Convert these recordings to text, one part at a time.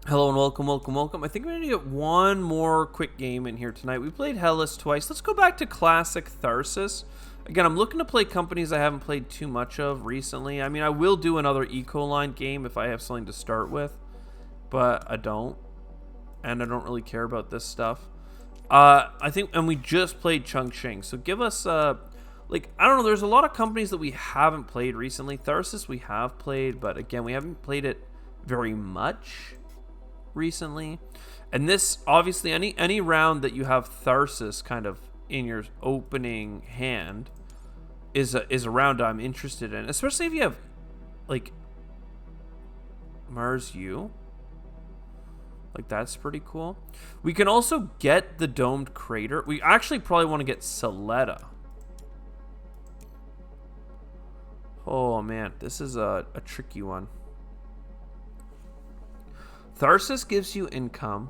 Hello and welcome, welcome. I think we're going to get one more quick game in here tonight. We played Hellas twice. Let's go back to classic Tharsis. Again, I'm looking to play companies I haven't played too much of recently. I mean, I will do another Ecoline game if I have something to start with, but I don't. And I don't really care about this stuff. I think, and we just played Chongqing, so give us, I don't know, there's a lot of companies that we haven't played recently. Tharsis we have played, but again, we haven't played it very much recently. And this, obviously, any round that you have Tharsis kind of in your opening hand is a round I'm interested in, especially if you have like Mars U. Like, that's pretty cool. We can also get the domed crater. We actually probably want to get Saletta. Oh man, this is a tricky one. Tharsis gives you income.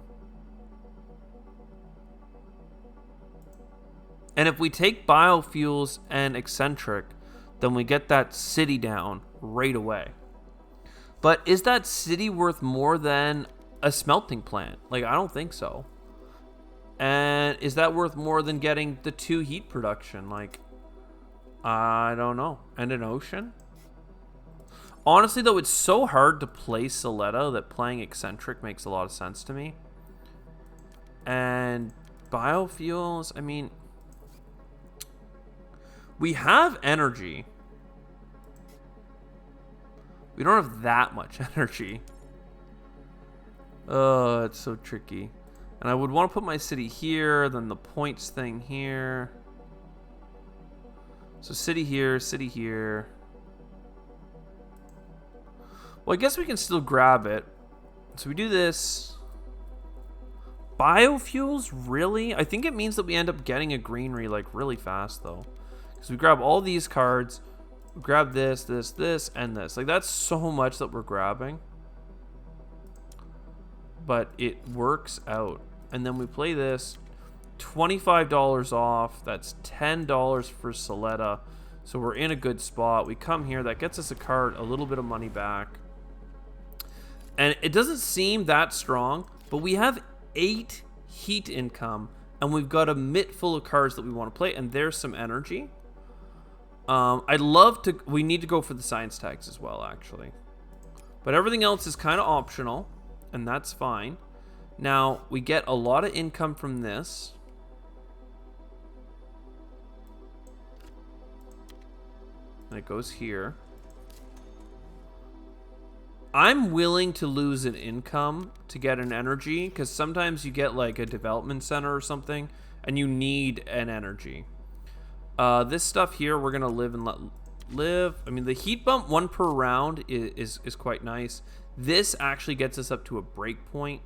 And if we take biofuels and eccentric, then we get that city down right away. But is that city worth more than a smelting plant? Like, I don't think so. And is that worth more than getting the 2 heat production? Like, I don't know. And an ocean? Honestly, though, it's so hard to play Saletta that playing eccentric makes a lot of sense to me. And biofuels, I mean, we have energy. We don't have that much energy. Oh, it's so tricky. And I would want to put my city here, then the points thing here. So city here, city here. Well, I guess we can still grab it. So we do this. Biofuels, really? I think it means that we end up getting a greenery like really fast though. Because we grab all these cards, grab this, this, this, and this. Like, that's so much that we're grabbing. But it works out. And then we play this. $25 off. That's $10 for Saletta. So we're in a good spot. We come here. That gets us a card, a little bit of money back. And it doesn't seem that strong, but we have 8 heat income, and we've got a mitt full of cards that we want to play, and there's some energy. I'd love to... We need to go for the science tags as well, actually. But everything else is kind of optional, and that's fine. Now, we get a lot of income from this. And it goes here. I'm willing to lose an income to get an energy, because sometimes you get like a development center or something, and you need an energy. This stuff here, we're gonna live and let live. I mean, the heat bump 1 per round is quite nice. This actually gets us up to a break point.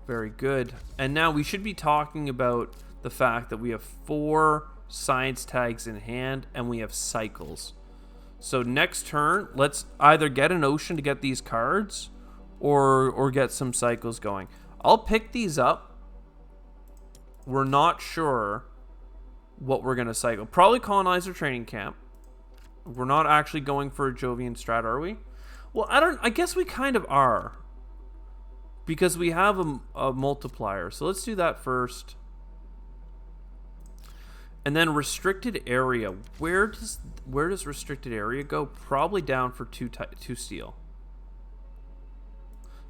Very good. And now we should be talking about the fact that we have 4 science tags in hand, and we have cycles. So next turn, let's either get an ocean to get these cards or get some cycles going. I'll pick these up. We're not sure what we're going to cycle. Probably colonizer training camp. We're not actually going for a Jovian strat, are we? Well, I guess we kind of are. Because we have a multiplier. So let's do that first. And then restricted area. Where does restricted area go? Probably down for 2 steel.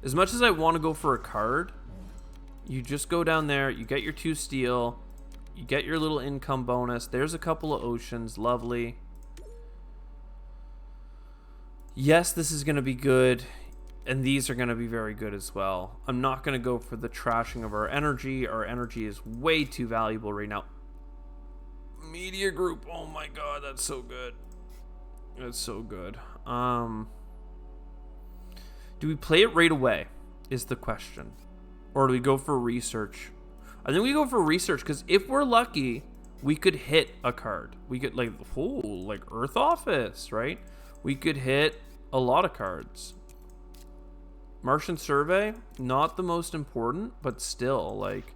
As much as I want to go for a card, you just go down there, you get your 2 steel, you get your little income bonus. There's a couple of oceans, lovely. Yes, this is going to be good, and these are going to be very good as well. I'm not going to go for the trashing of our energy. Our energy is way too valuable right now. Media group, oh my god, that's so good. That's so good. Do we play it right away is the question, or do we go for research? I think we go for research, because if we're lucky, we could hit a card. We could like Earth Office, right? We could hit a lot of cards. Martian Survey, not the most important, but still, like,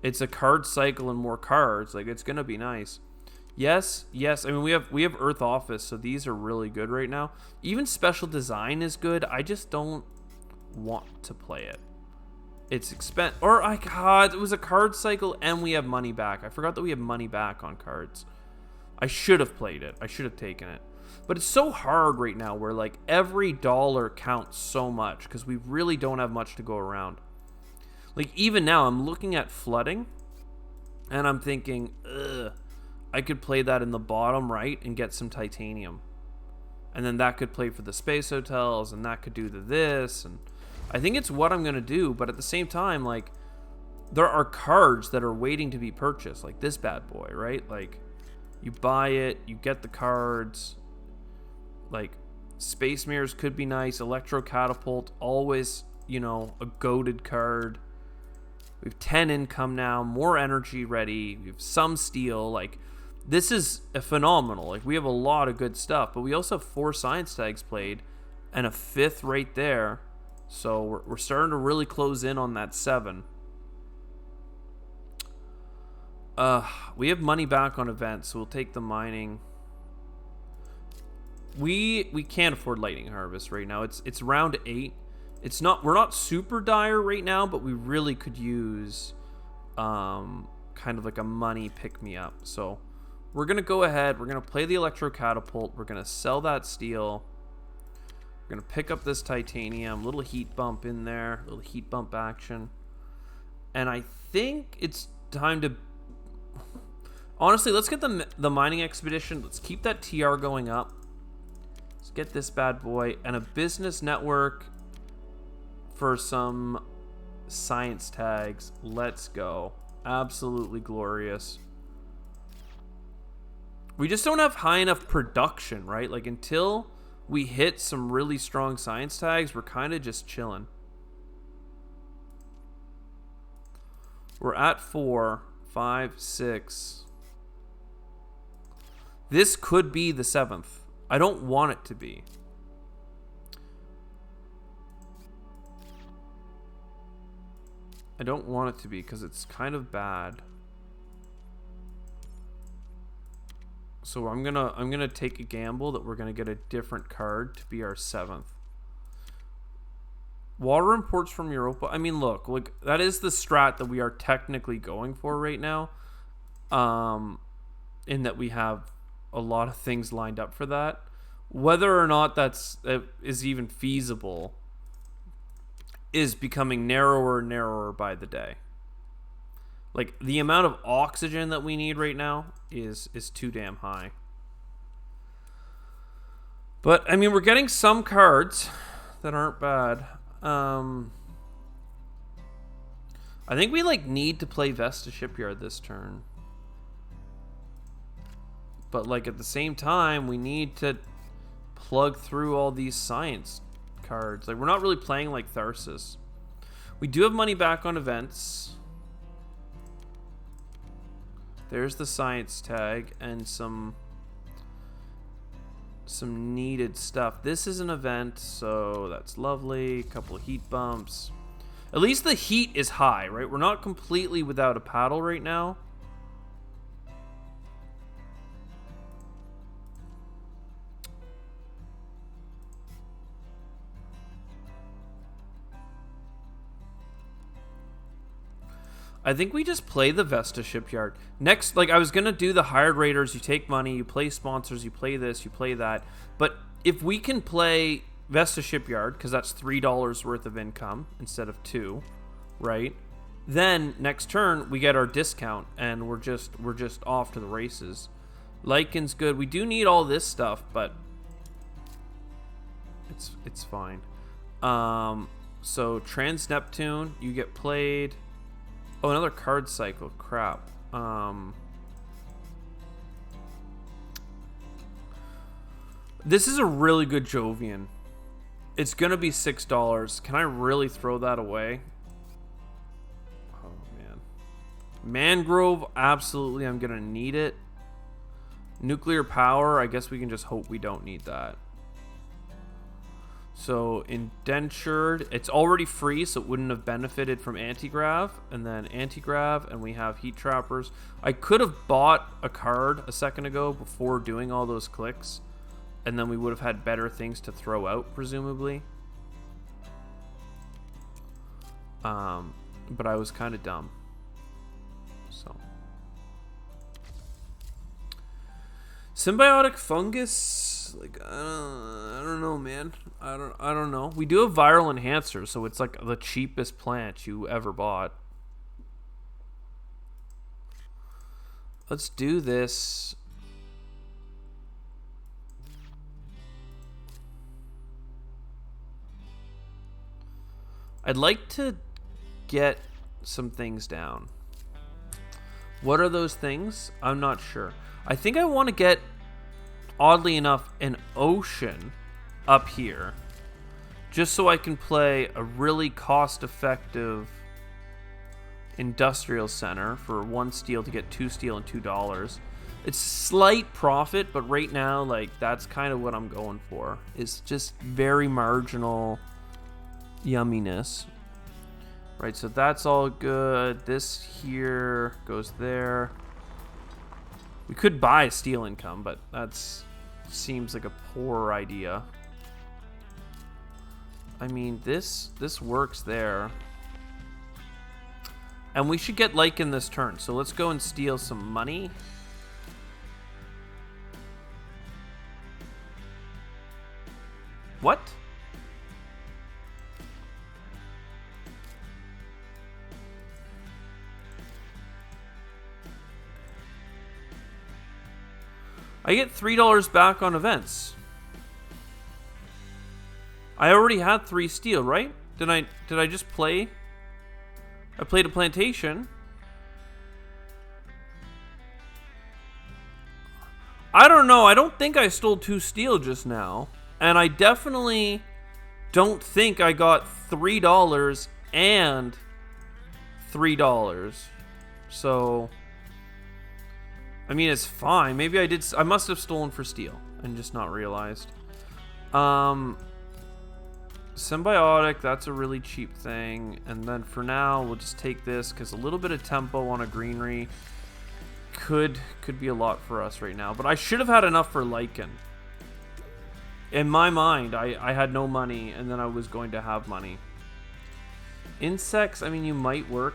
it's a card cycle and more cards. Like, it's gonna be nice. Yes, yes. I mean, we have Earth Office, so these are really good right now. Even Special Design is good. I just don't want to play it. It's expensive. Or God, it was a card cycle, and we have money back. I forgot that we have money back on cards. I should have played it. I should have taken it. But it's so hard right now, where like every dollar counts so much because we really don't have much to go around. Like even now, I'm looking at flooding, and I'm thinking, ugh. I could play that in the bottom right and get some titanium. And then that could play for the space hotels, and that could do this. And I think it's what I'm going to do. But at the same time, like, there are cards that are waiting to be purchased. Like this bad boy, right? Like, you buy it, you get the cards. Like, Space Mirrors could be nice. Electro Catapult, always, you know, a goated card. We have 10 income now, more energy ready. We have some steel, like... This is a phenomenal. Like, we have a lot of good stuff, but we also have 4 science tags played and a 5th right there. So we're starting to really close in on that 7. We have money back on events, so we'll take the mining. We can't afford lightning harvest right now. It's round 8. We're not super dire right now, but we really could use kind of like a money pick me up. So we're going to go ahead. We're going to play the Electro Catapult. We're going to sell that steel. We're going to pick up this titanium. Little heat bump in there. Little heat bump action. And I think it's time to... Honestly, let's get the mining expedition. Let's keep that TR going up. Let's get this bad boy. And a business network for some science tags. Let's go. Absolutely glorious. We just don't have high enough production, right? Like, until we hit some really strong science tags, we're kind of just chilling. We're at 4, 5, 6. This could be the 7th. I don't want it to be. I don't want it to be because it's kind of bad. So I'm gonna take a gamble that we're gonna get a different card to be our 7th. Water imports from Europa. I mean, look, that is the strat that we are technically going for right now. In that we have a lot of things lined up for that. Whether or not that is even feasible is becoming narrower and narrower by the day. Like, the amount of oxygen that we need right now is too damn high. But, I mean, we're getting some cards that aren't bad. I think we, like, need to play Vesta Shipyard this turn. But, like, at the same time, we need to plug through all these science cards. Like, we're not really playing like Tharsis. We do have money back on events. There's the science tag and some needed stuff. This is an event, so that's lovely. A couple of heat bumps. At least the heat is high, right? We're not completely without a paddle right now. I think we just play the Vesta Shipyard. Next, like, I was going to do the hired raiders. You take money, you play sponsors, you play this, you play that. But if we can play Vesta Shipyard, because that's $3 worth of income instead of 2, right? Then next turn, we get our discount, and we're just off to the races. Lycan's good. We do need all this stuff, but it's fine. So Trans Neptune, you get played. Oh, another card cycle. Crap. This is a really good Jovian. It's going to be $6. Can I really throw that away? Oh, man. Mangrove, absolutely. I'm going to need it. Nuclear power, I guess we can just hope we don't need that. So indentured, it's already free, so it wouldn't have benefited from anti-grav. And then anti-grav, and we have heat trappers. I could have bought a card a second ago before doing all those clicks, and then we would have had better things to throw out, presumably. But I was kind of dumb. So symbiotic fungus, like I don't know, man. I don't know. We do have viral enhancer, so it's like the cheapest plant you ever bought. Let's do this. I'd like to get some things down. What are those things? I'm not sure. I think I want to get, oddly enough, an ocean up here, just so I can play a really cost-effective industrial center for 1 steel to get 2 steel and $2. It's slight profit, but right now, like, that's kind of what I'm going for. It's just very marginal yumminess. Right, so that's all good. This here goes there. We could buy steel income, but that's seems like a poor idea. I mean, this works there. And we should get Lycan this turn. So let's go and steal some money. What? I get $3 back on events. I already had 3 steel, right? Did I just play? I played a plantation. I don't know. I don't think I stole 2 steel just now. And I definitely don't think I got $3 and $3. So I mean, it's fine. Maybe I must have stolen for steel and just not realized. Symbiotic, that's a really cheap thing. And then for now, we'll just take this because a little bit of tempo on a greenery could be a lot for us right now. But I should have had enough for Lycan. In my mind, I had no money, and then I was going to have money. Insects, I mean, you might work.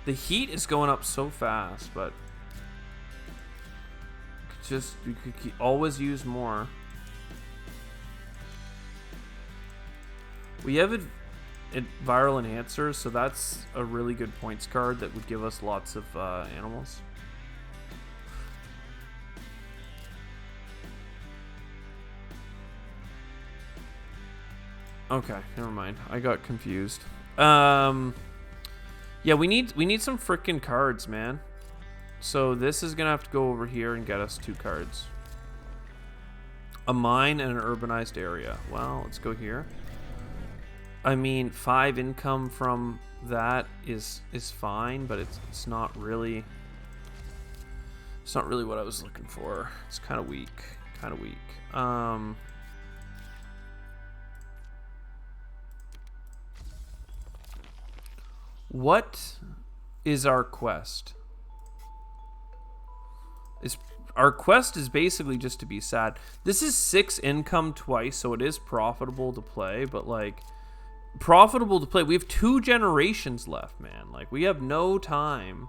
The heat is going up so fast, but you could always use more. We have viral enhancers, so that's a really good points card that would give us lots of animals. Okay, never mind. I got confused. Yeah, we need some frickin' cards, man. So this is gonna have to go over here and get us 2 cards. A mine and an urbanized area. Well, let's go here. I mean, 5 income from that is fine, but it's not really what I was looking for. It's kind of weak. What is our quest? Our quest is basically just to be sad. This is 6 income twice, so it is profitable to play, but like profitable to play. We have 2 generations left, man. Like, we have no time.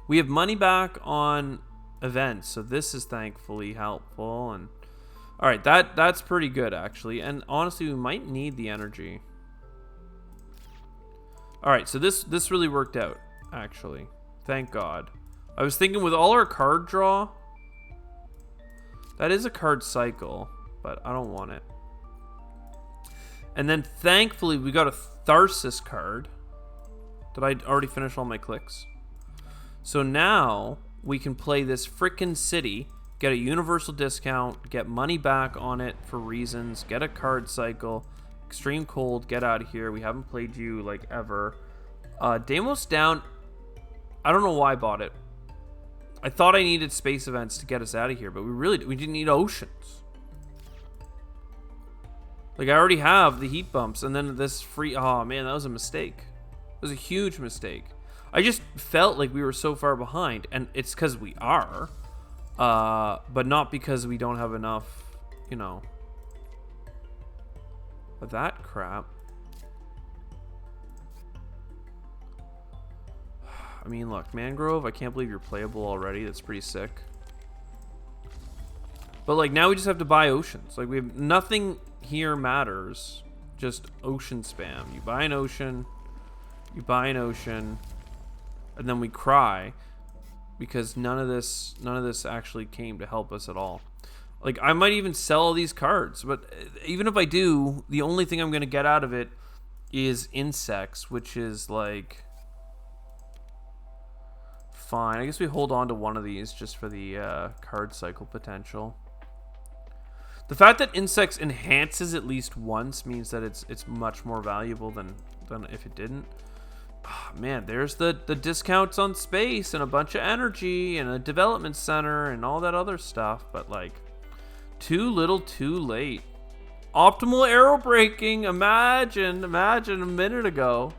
We have money back on events, so this is thankfully helpful. And all right, that's pretty good actually. And honestly, we might need the energy. All right, so this really worked out actually. Thank God. I was thinking with all our card draw, that is a card cycle, but I don't want it. And then thankfully we got a Tharsis card. Did I already finish all my clicks? So now we can play this frickin' city, get a universal discount, get money back on it for reasons, get a card cycle, extreme cold, get out of here. We haven't played you like ever. Deimos down. I don't know why I bought it. I thought I needed space events to get us out of here, but we didn't need oceans. Like, I already have the heat bumps, and then this free... Oh, man, that was a mistake. It was a huge mistake. I just felt like we were so far behind, and it's because we are, but not because we don't have enough, you know, of that crap. I mean, look, Mangrove, I can't believe you're playable already. That's pretty sick. But, like, now we just have to buy oceans. Like, we have nothing here matters. Just ocean spam. You buy an ocean, you buy an ocean, and then we cry because none of this actually came to help us at all. Like, I might even sell all these cards, but even if I do, the only thing I'm going to get out of it is insects, which is like fine. I guess we hold on to one of these just for the card cycle potential. The fact that insects enhances at least once means that it's much more valuable than if it didn't. Oh, man, there's the discounts on space and a bunch of energy and a development center and all that other stuff, but like too little too late. Optimal arrow braking, imagine a minute ago.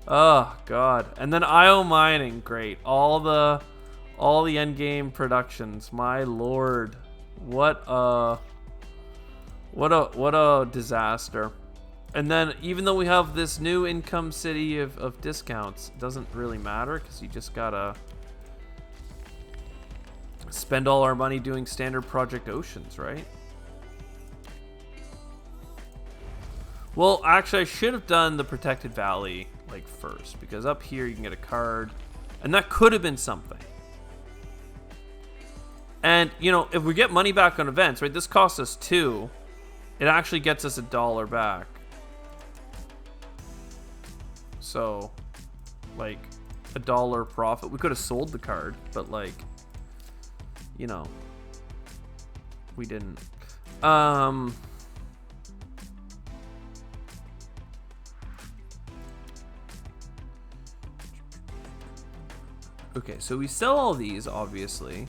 Oh god. And then IO mining, great. All the end game productions, my lord. What a disaster. And then even though we have this new income city of discounts, it doesn't really matter because you just gotta spend all our money doing standard project oceans, right? Well, actually I should have done the protected valley like first, because up here you can get a card and that could have been something. And you know, if we get money back on events, right, this costs us 2, it actually gets us $1 back. So, like, $1 profit. We could have sold the card, but like, you know, we didn't. Okay, so we sell all these, obviously.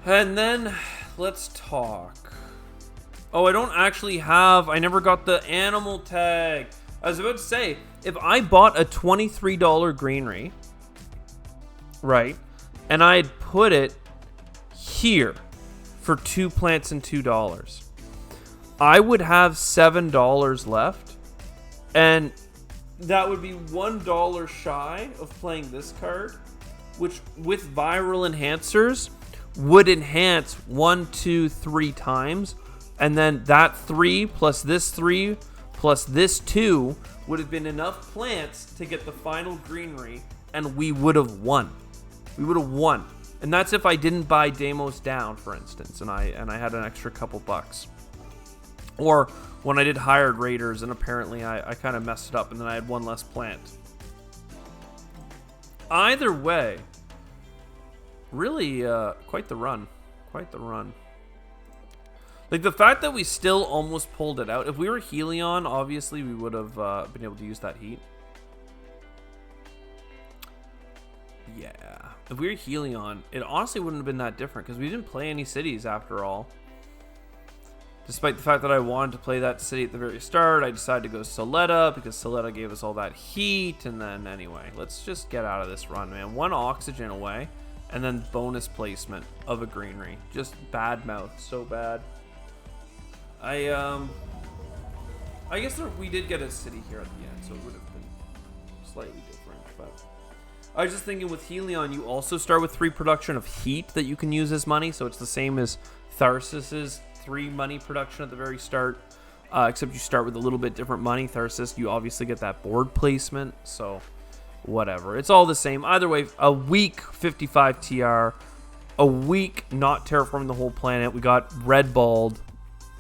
And then, let's talk. Oh, I don't actually have... I never got the animal tag. I was about to say, if I bought a $23 greenery, right, and I'd put it here for 2 plants and $2, I would have $7 left, and that would be $1 shy of playing this card, which with viral enhancers would enhance 1, 2, 3 times. And then that 3 plus this 3 plus this 2 would have been enough plants to get the final greenery, and we would have won. We would have won. And that's if I didn't buy Deimos down, for instance, and I had an extra couple bucks. Or when I did hired raiders, and apparently I kind of messed it up, and then I had 1 less plant. Either way, really quite the run. Quite the run. Like, the fact that we still almost pulled it out. If we were Helion, obviously we would have been able to use that heat. Yeah. If we were Helion, it honestly wouldn't have been that different because we didn't play any cities after all. Despite the fact that I wanted to play that city at the very start, I decided to go Soleta because Soleta gave us all that heat. And then, anyway, let's just get out of this run, man. 1 oxygen away, and then bonus placement of a greenery. Just bad mouth. So bad. I guess we did get a city here at the end, so it would have been slightly different, but I was just thinking with Helion, you also start with 3 production of heat that you can use as money, so it's the same as Tharsis' 3 money production at the very start, except you start with a little bit different money. Tharsis, you obviously get that board placement, so whatever. It's all the same. Either way, a week 55 TR, a week not terraforming the whole planet. We got red balled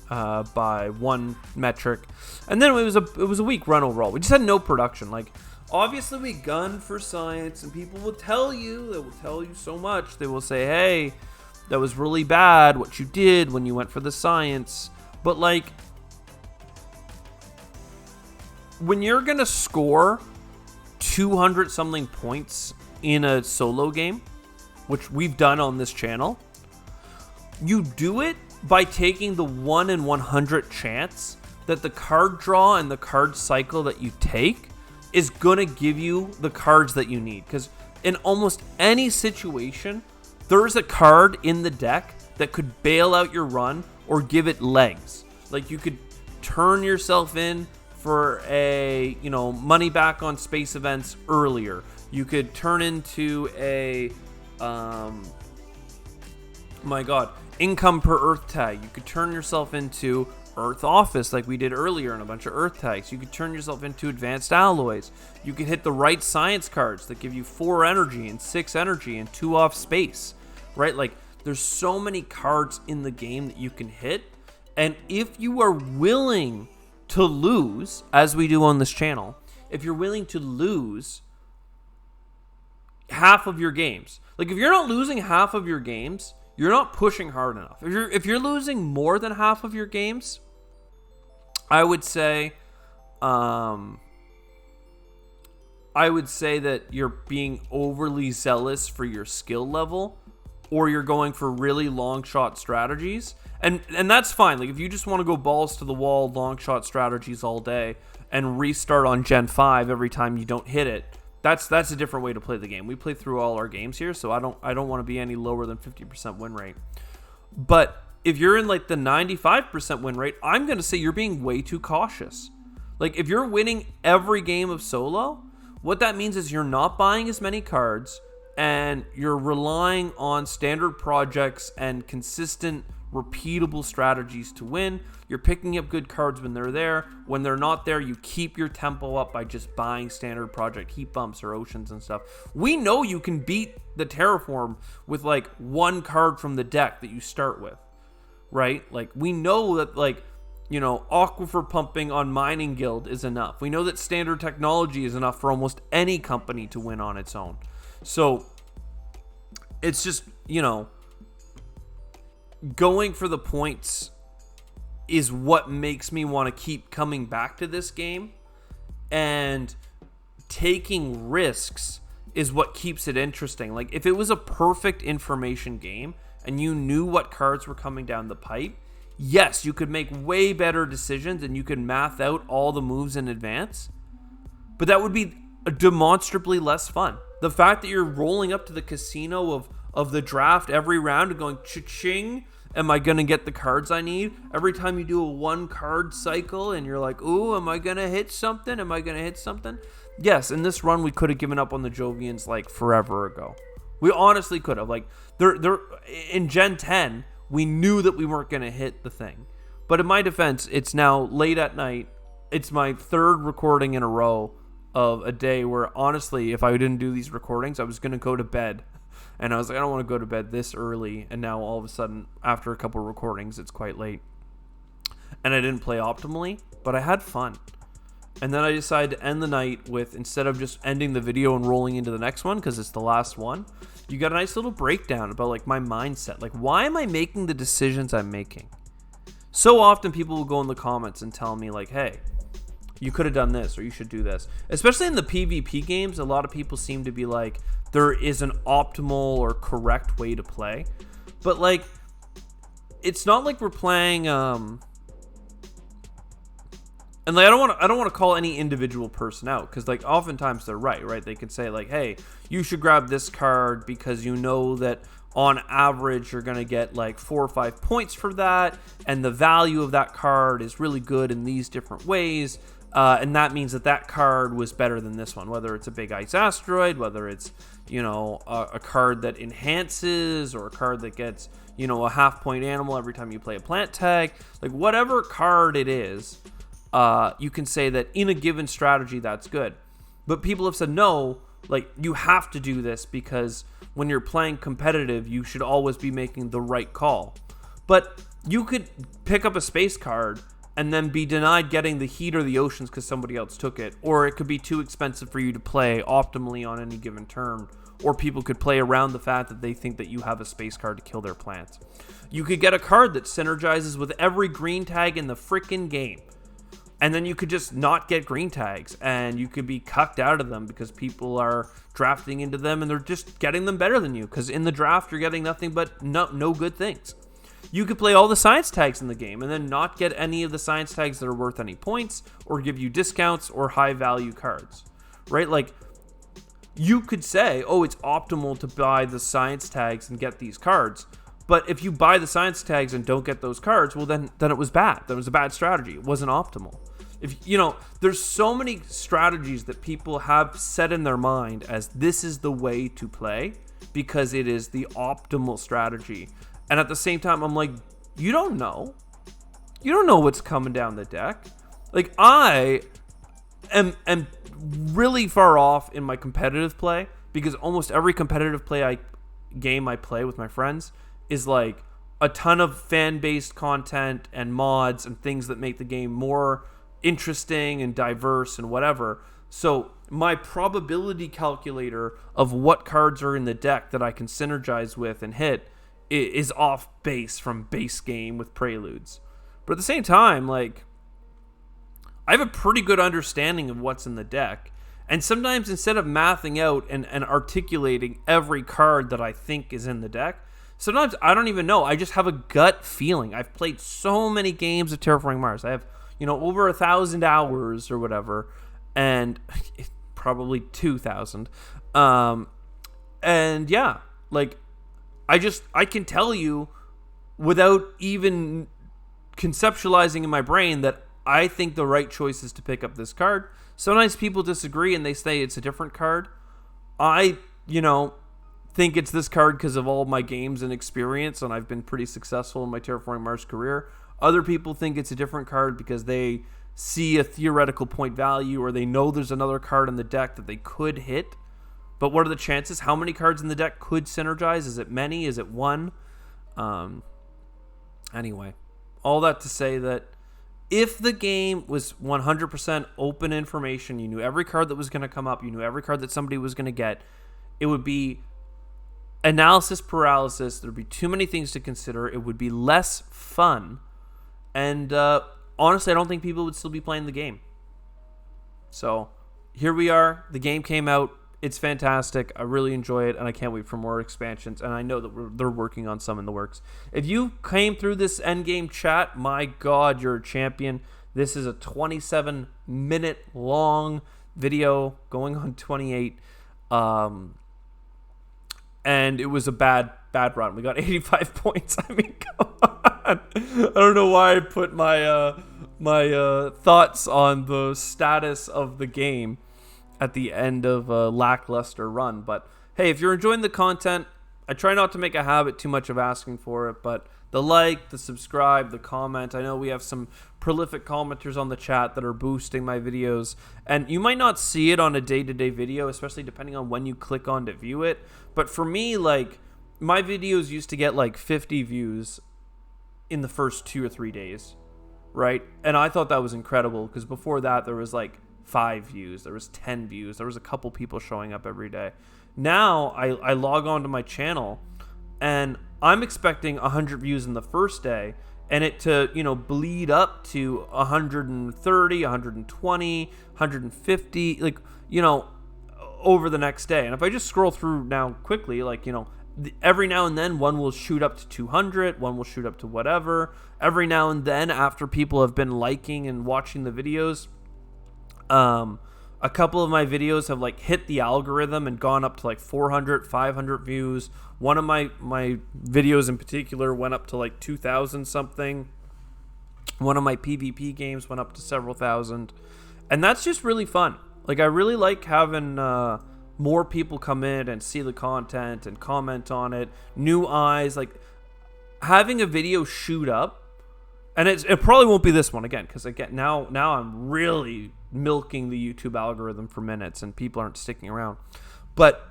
by 1 metric, and then it was a weak run overall. We just had no production. Like, obviously we gunned for science, and people will tell you, they will tell you so much. They will say, hey, that was really bad what you did when you went for the science. But like, when you're gonna score 200 something points in a solo game, which we've done on this channel, You do it by taking the 1 in 100 chance that the card draw and the card cycle that you take is going to give you the cards that you need. Because in almost any situation, there's a card in the deck that could bail out your run or give it legs. Like, you could turn yourself in for a, money back on space events earlier. You could turn into a, income per Earth tag. You could turn yourself into Earth Office like we did earlier in a bunch of Earth tags. You could turn yourself into advanced alloys. You could hit the right science cards that give you 4 energy and 6 energy and 2 off space, right? Like, there's so many cards in the game that you can hit. And if you are willing to lose, as we do on this channel, if you're willing to lose half of your games, like if you're not losing half of your games, you're not pushing hard enough. If you're losing more than half of your games, I would say that you're being overly zealous for your skill level, or you're going for really long shot strategies. And that's fine. Like, if you just want to go balls to the wall, long shot strategies all day and restart on Gen 5 every time you don't hit it, that's a different way to play the game. We play through all our games here, so I don't want to be any lower than 50% win rate. But if you're in like the 95% win rate, I'm going to say you're being way too cautious. Like, if you're winning every game of solo, what that means is you're not buying as many cards and you're relying on standard projects and consistent repeatable strategies to win. You're picking up good cards when they're there. When they're not there, you keep your tempo up by just buying standard project heat bumps or oceans and stuff. We know you can beat the Terraform with like 1 card from the deck that you start with, right? Like, we know that, like, aquifer pumping on Mining Guild is enough. We know that standard technology is enough for almost any company to win on its own. So it's just, going for the points is what makes me want to keep coming back to this game, and taking risks is what keeps it interesting. Like, if it was a perfect information game and you knew what cards were coming down the pipe, yes, you could make way better decisions and you could math out all the moves in advance, but that would be demonstrably less fun. The fact that you're rolling up to the casino of the draft every round and going, cha-ching, am I going to get the cards I need? Every time you do a 1 card cycle and you're like, ooh, am I going to hit something? Am I going to hit something? Yes, in this run, we could have given up on the Jovians like forever ago. We honestly could have. Like, in Gen 10, we knew that we weren't going to hit the thing. But in my defense, it's now late at night. It's my 3rd recording in a row of a day where, honestly, if I didn't do these recordings, I was going to go to bed. And I was like, I don't want to go to bed this early. And now all of a sudden, after a couple recordings, it's quite late. And I didn't play optimally, but I had fun. And then I decided to end the night with, instead of just ending the video and rolling into the next one, because it's the last one, you got a nice little breakdown about like my mindset. Like, why am I making the decisions I'm making? So often people will go in the comments and tell me like, hey, you could have done this, or you should do this. Especially in the PvP games, a lot of people seem to be like, there is an optimal or correct way to play. But like, it's not like we're playing and like, I don't want to call any individual person out, because like oftentimes they're right? They could say like, hey, you should grab this card because you know that on average you're going to get like 4 or 5 points for that, and the value of that card is really good in these different ways. And that means that card was better than this one, whether it's a big ice asteroid, whether it's, a card that enhances, or a card that gets, a 0.5 point animal every time you play a plant tag. Like, whatever card it is, you can say that in a given strategy, that's good. But people have said, no, like, you have to do this because when you're playing competitive, you should always be making the right call. But you could pick up a space card and then be denied getting the heat or the oceans because somebody else took it. Or it could be too expensive for you to play optimally on any given turn. Or people could play around the fact that they think that you have a space card to kill their plants. You could get a card that synergizes with every green tag in the frickin' game. And then you could just not get green tags, and you could be cucked out of them because people are drafting into them and they're just getting them better than you. Because in the draft, you're getting nothing but no good things. You could play all the science tags in the game and then not get any of the science tags that are worth any points or give you discounts or high value cards, right? Like, you could say, oh, it's optimal to buy the science tags and get these cards. But if you buy the science tags and don't get those cards, well, then it was bad. That was a bad strategy. It wasn't optimal. If there's so many strategies that people have set in their mind as this is the way to play because it is the optimal strategy. And at the same time, I'm like, you don't know. You don't know what's coming down the deck. Like, I am really far off in my competitive play because almost every competitive game I play with my friends is like a ton of fan-based content and mods and things that make the game more interesting and diverse and whatever. So my probability calculator of what cards are in the deck that I can synergize with and hit is off base from base game with Preludes. But at the same time, like, I have a pretty good understanding of what's in the deck. And sometimes instead of mathing out and articulating every card that I think is in the deck, sometimes I don't even know. I just have a gut feeling. I've played so many games of Terraforming Mars. I have, over 1,000 hours or whatever. And probably 2,000. And yeah, like, I can tell you without even conceptualizing in my brain that I think the right choice is to pick up this card. Sometimes people disagree and they say it's a different card. I, think it's this card because of all my games and experience, and I've been pretty successful in my Terraforming Mars career. Other people think it's a different card because they see a theoretical point value or they know there's another card in the deck that they could hit. But what are the chances? How many cards in the deck could synergize? Is it many? Is it one? Anyway, all that to say that if the game was 100% open information, you knew every card that was going to come up, you knew every card that somebody was going to get, it would be analysis paralysis. There'd be too many things to consider. It would be less fun. And honestly, I don't think people would still be playing the game. So here we are. The game came out. It's fantastic. I really enjoy it, and I can't wait for more expansions. And I know that they're working on some in the works. If you came through this endgame chat, my God, you're a champion. This is a 27-minute long video going on 28. And it was a bad run. We got 85 points. I mean, come on. I don't know why I put my thoughts on the status of the game at the end of a lackluster run. But hey, if you're enjoying the content, I try not to make a habit too much of asking for it, but the like, the subscribe, the comment. I know we have some prolific commenters on the chat that are boosting my videos, and you might not see it on a day-to-day video, especially depending on when you click on to view it. But for me, like, my videos used to get like 50 views in the first 2 or 3 days, right? And I thought that was incredible because before that there was like 5 views, there was 10 views, there was a couple people showing up every day. Now I log on to my channel and I'm expecting 100 views in the first day and it to, bleed up to 130, 120, 150, like, over the next day. And if I just scroll through now quickly, like, every now and then one will shoot up to 200, one will shoot up to whatever. Every now and then, after people have been liking and watching the videos, a couple of my videos have like hit the algorithm and gone up to like 400, 500 views. One of my videos in particular went up to like 2,000 something. One of my PvP games went up to several thousand. And that's just really fun. Like, I really like having more people come in and see the content and comment on it. New eyes, like having a video shoot up. And it probably won't be this one again, because again, now I'm really milking the YouTube algorithm for minutes and people aren't sticking around. But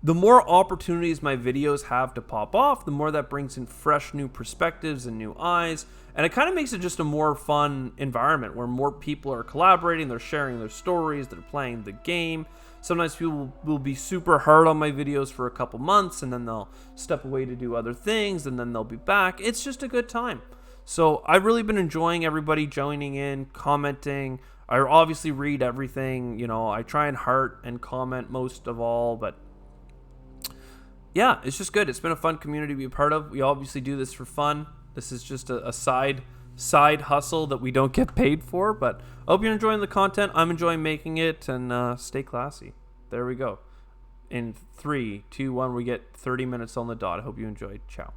the more opportunities my videos have to pop off, the more that brings in fresh new perspectives and new eyes. And it kind of makes it just a more fun environment where more people are collaborating, they're sharing their stories, they're playing the game. Sometimes people will be super hard on my videos for a couple months and then they'll step away to do other things and then they'll be back. It's just a good time. So I've really been enjoying everybody joining in, commenting. I obviously read everything. I try and heart and comment most of all, but Yeah, it's just good. It's been a fun community to be a part of. We obviously do this for fun. This is just a side hustle that we don't get paid for, but I hope you're enjoying the content. I'm enjoying making it, and stay classy. There we go. In 3, 2, 1, we get 30 minutes on the dot. I hope you enjoyed. Ciao.